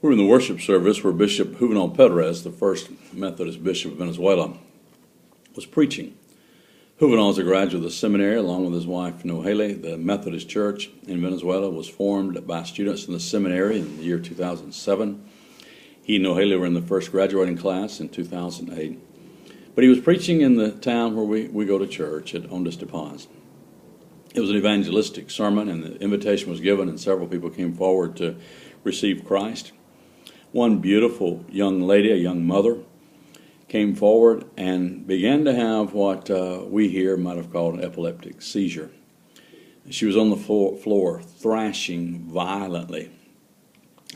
We're in the worship service where Bishop Juvenal Perez, the first Methodist bishop of Venezuela, was preaching. Juvenal is a graduate of the seminary along with his wife Nohele. The Methodist Church in Venezuela was formed by students in the seminary in the year 2007. He and Nohele were in the first graduating class in 2008. But he was preaching in the town where we go to church at Ondas de Paz. It was an evangelistic sermon, and the invitation was given, and several people came forward to receive Christ. One beautiful young lady, a young mother, came forward and began to have what we here might have called an epileptic seizure. She was on the floor thrashing violently.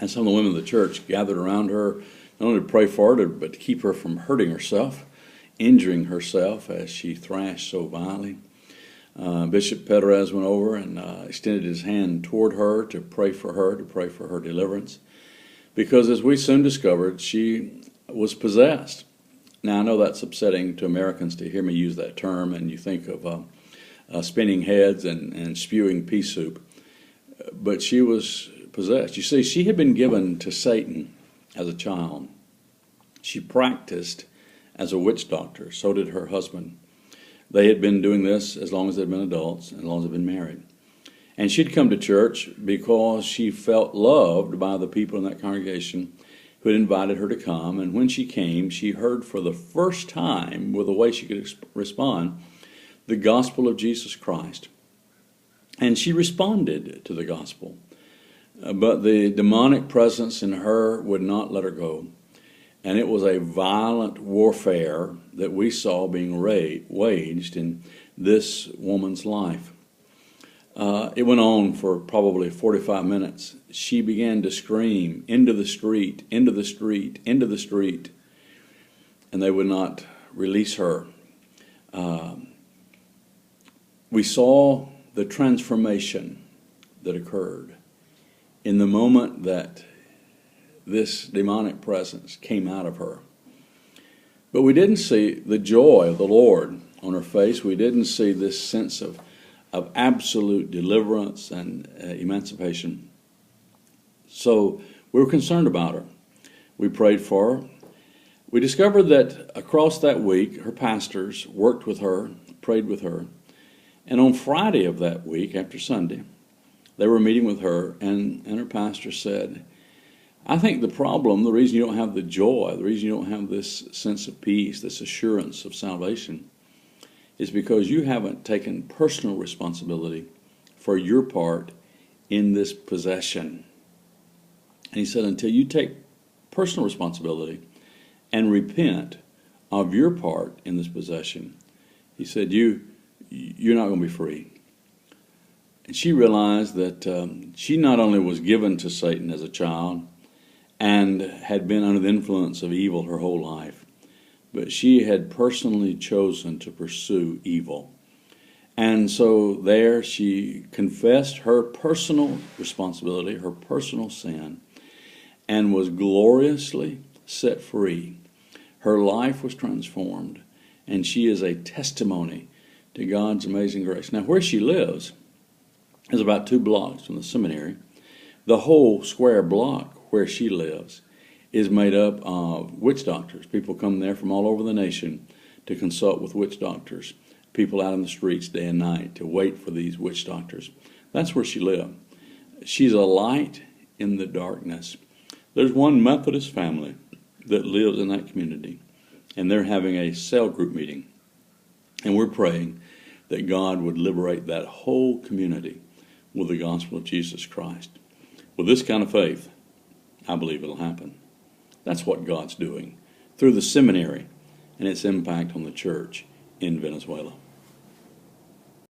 And some of the women of the church gathered around her, not only to pray for her, but to keep her from hurting herself, injuring herself as she thrashed so violently. Bishop Perez went over and extended his hand toward her to pray for her deliverance. Because as we soon discovered, she was possessed. Now, I know that's upsetting to Americans to hear me use that term, and you think of spinning heads and spewing pea soup. But she was possessed. You see, she had been given to Satan as a child. She practiced as a witch doctor. So did her husband. They had been doing this as long as they'd been adults and as long as they'd been married. And she'd come to church because she felt loved by the people in that congregation who had invited her to come. And when she came, she heard for the first time, with a way she could respond, the gospel of Jesus Christ. And she responded to the gospel. But the demonic presence in her would not let her go. And it was a violent warfare that we saw being waged in this woman's life. It went on for probably 45 minutes. She began to scream, "Into the street, into the street, into the street." And they would not release her. We saw the transformation that occurred in the moment that this demonic presence came out of her. But we didn't see the joy of the Lord on her face. We didn't see this sense of absolute deliverance and emancipation. So we were concerned about her. We prayed for her. We discovered that across that week, her pastors worked with her, prayed with her. And on Friday of that week, after Sunday, they were meeting with her, and her pastor said, "I think the problem, the reason you don't have the joy, the reason you don't have this sense of peace, this assurance of salvation, is because you haven't taken personal responsibility for your part in this possession." And he said, until you take personal responsibility and repent of your part in this possession, he said, you're not going to be free. And she realized that she not only was given to Satan as a child and had been under the influence of evil her whole life, but she had personally chosen to pursue evil. And so there she confessed her personal responsibility, her personal sin, and was gloriously set free. Her life was transformed, and she is a testimony to God's amazing grace. Now, where she lives is about 2 blocks from the seminary. The whole square block where she lives is made up of witch doctors. People come there from all over the nation to consult with witch doctors. People out in the streets day and night to wait for these witch doctors. That's where she lived. She's a light in the darkness. There's one Methodist family that lives in that community, and they're having a cell group meeting. And we're praying that God would liberate that whole community with the gospel of Jesus Christ. With this kind of faith, I believe it'll happen. That's what God's doing through the seminary and its impact on the church in Venezuela.